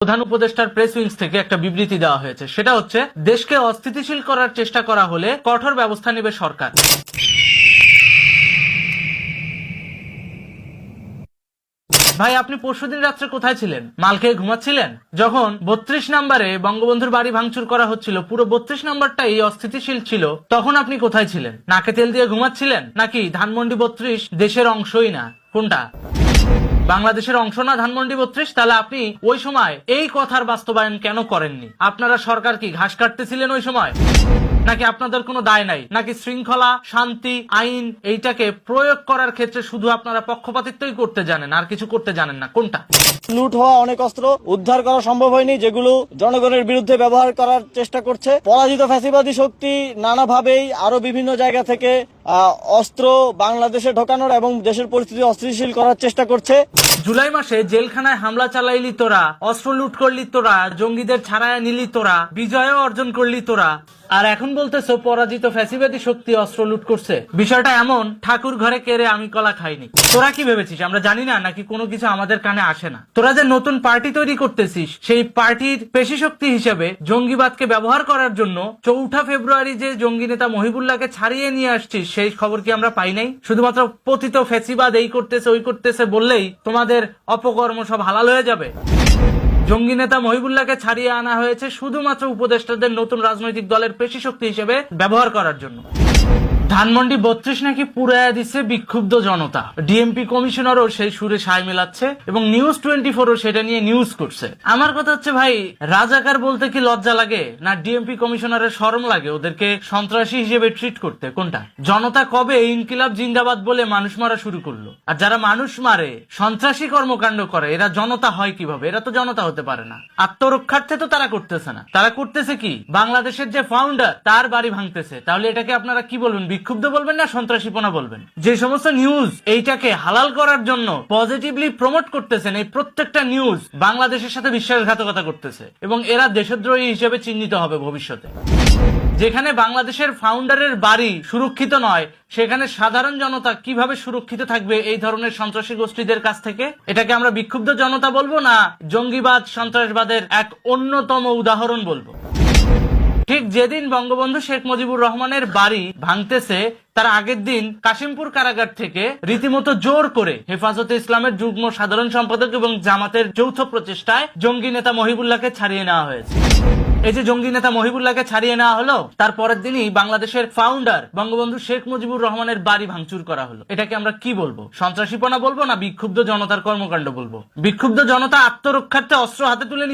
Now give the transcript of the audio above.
প্রধান উপদেষ্টার press wings থেকে একটা বিবৃতি দেওয়া হয়েছে, সেটা হচ্ছে দেশকে অস্থিতিশীল করার চেষ্টা করা হলে কঠোর ব্যবস্থা নেবে সরকার। ভাই, আপনি পরশুদিন রাত্রে কোথায় ছিলেন? মাল খেয়ে ঘুমাচ্ছিলেন? যখন 32 নম্বরে বঙ্গবন্ধুর বাড়ি ভাঙচুর করা হচ্ছিল, পুরো 32 নম্বরটাই অস্থিতিশীল ছিল, তখন আপনি কোথায় ছিলেন? নাকে তেল দিয়ে ঘুমাচ্ছিলেন? নাকি ধানমন্ডি 32 দেশের অংশই না? কোনটা? বাংলাদেশের অংশ না ধানমন্ডি 32? তাহলে আপনি ওই সময় এই কথার বাস্তবায়ন কেন করেননি? আপনারা সরকার কি ঘাস কাটতেছিলেন ওই সময়? নাকি আপনাদের কোনো দায় নাই? নাকি শৃঙ্খলা, শান্তি, আইন এইটাকে প্রয়োগ করার ক্ষেত্রে শুধু আপনারা পক্ষপাতিত্বই করতে জানেন, আর কিছু করতে জানেন না? কোনটা? লুট হওয়া অনেক অস্ত্র উদ্ধার করা সম্ভব হয়নি, যেগুলো জনগণের বিরুদ্ধে ব্যবহার করার চেষ্টা করছে পরাজিত ফ্যাসিবাদী শক্তি। নানাভাবেই আরো বিভিন্ন জায়গা থেকে অস্ত্র বাংলাদেশে ঢোকানোর এবং দেশের পরিস্থিতি অস্থিতিশীল করার চেষ্টা করছে। জুলাই মাসে জেলখানায় হামলা চালাইলি তোরা, অস্ত্র লুট করলি তোরা, জঙ্গিদের ছাড়ায় নিলি তোরা, বিজয়ও অর্জন করলি তোরা, আর এখন বলতেছো পরাজিত ফ্যাসিবাদী শক্তি অস্ত্র লুট করছে। বিষয়টা এমন, ঠাকুর ঘরে কেড়ে আমি কলা খাইনি। তোরা কি ভেবেছিস আমরা জানি না, নাকি কোনো কিছু আমাদের কানে আসে না? তোরা যে নতুন পার্টি তৈরি করতেছিস, সেই পার্টির পেশি শক্তি হিসেবে জঙ্গিবাদকে ব্যবহার করার জন্য 4 ফেব্রুয়ারি যে জঙ্গি নেতা মহিবুল্লাহকে ছাড়িয়ে নিয়ে আসছিস, সেই খবর কি আমরা পাই নাই? শুধুমাত্র পতিত ফ্যাসিবাদ এই করতেছে ওই করতেছে বললেই তোমাদের অপকর্ম সব হালাল হয়ে যাবে? জঙ্গি নেতা মহিবুল্লাহকে ছাড়িয়ে আনা হয়েছে শুধুমাত্র উপদেষ্টাদের নতুন রাজনৈতিক দলের পেশি শক্তি হিসেবে ব্যবহার করার জন্য। ধানমন্ডি 32 নাকি পুরাইয়া দিচ্ছে বিক্ষুব্ধ জনতা। ডিএমপি কমিশনারও সেই সুরে সায় মেলাচ্ছে এবং নিউজ 24ও সেটা নিয়ে নিউজ করছে। আমার কথা হচ্ছে, ভাই, রাজাকার বলতে কি লজ্জা লাগে? না ডিএমপি কমিশনারের শরম লাগে ওদেরকে সন্ত্রাসী হিসেবে ট্রিট করতে? কোনটা? জনতা কবে ইনকিলাব জিন্দাবাদ বলে মানুষ মারা শুরু করলো? আর যারা মানুষ মারে, সন্ত্রাসী কর্মকাণ্ড করে, এরা জনতা হয় কিভাবে? এরা তো জনতা হতে পারে না। আত্মরক্ষার্থে তো তারা করতেছে না, তারা করতেছে কি? বাংলাদেশের যে ফাউন্ডার তার বাড়ি ভাঙতেছে। তাহলে এটাকে আপনারা কি বলবেন? বিক্ষুব্ধ বলবেন না সন্ত্রাসীপনা বলবেন? যে সমস্ত নিউজ এইটাকে হালাল করার জন্য পজিটিভলি প্রমোট করতেছেন, এই প্রত্যেকটা নিউজ বাংলাদেশের সাথে বিশ্বাসঘাতকতা করতেছে এবং এরা দেশদ্রোহী হিসেবে চিহ্নিত হবে ভবিষ্যতে। যেখানে বাংলাদেশের ফাউন্ডারের বাড়ি সুরক্ষিত নয়, সেখানে সাধারণ জনতা কিভাবে সুরক্ষিত থাকবে এই ধরনের সন্ত্রাসী গোষ্ঠীদের কাছ থেকে? এটাকে আমরা বিক্ষুব্ধ জনতা বলবো, না জঙ্গিবাদ সন্ত্রাসবাদের এক অন্যতম উদাহরণ বলবো? ঠিক যেদিন বঙ্গবন্ধু শেখ মুজিবুর রহমানের বাড়ি ভাঙতেছে, তার আগের দিন কাশিমপুর কারাগার থেকে রীতিমতো জোর করে হেফাজতে ইসলামের যুগ্ম সাধারণ সম্পাদক এবং জামাতের যৌথ প্রচেষ্টায় জঙ্গি নেতা মহিবুল্লাহকে ছাড়িয়ে নেওয়া হয়েছে। এই যে জঙ্গি নেতা মহিবুল্লাহকে ছাড়িয়ে নেওয়া হলো, তার পরের দিনই বাংলাদেশের ফাউন্ডার বঙ্গবন্ধু শেখ মুজিবুর রহমানের বাড়ি ভাঙচুর করা হলো। এটাকে আমরা কি বলবো? সন্ত্রাসীপনা বলবো, না বিক্ষুব্ধ জনতার কর্মকাণ্ড বলবো? বিক্ষুব্ধ জনতা আত্মরক্ষার্থে অস্ত্র হাতে তুলে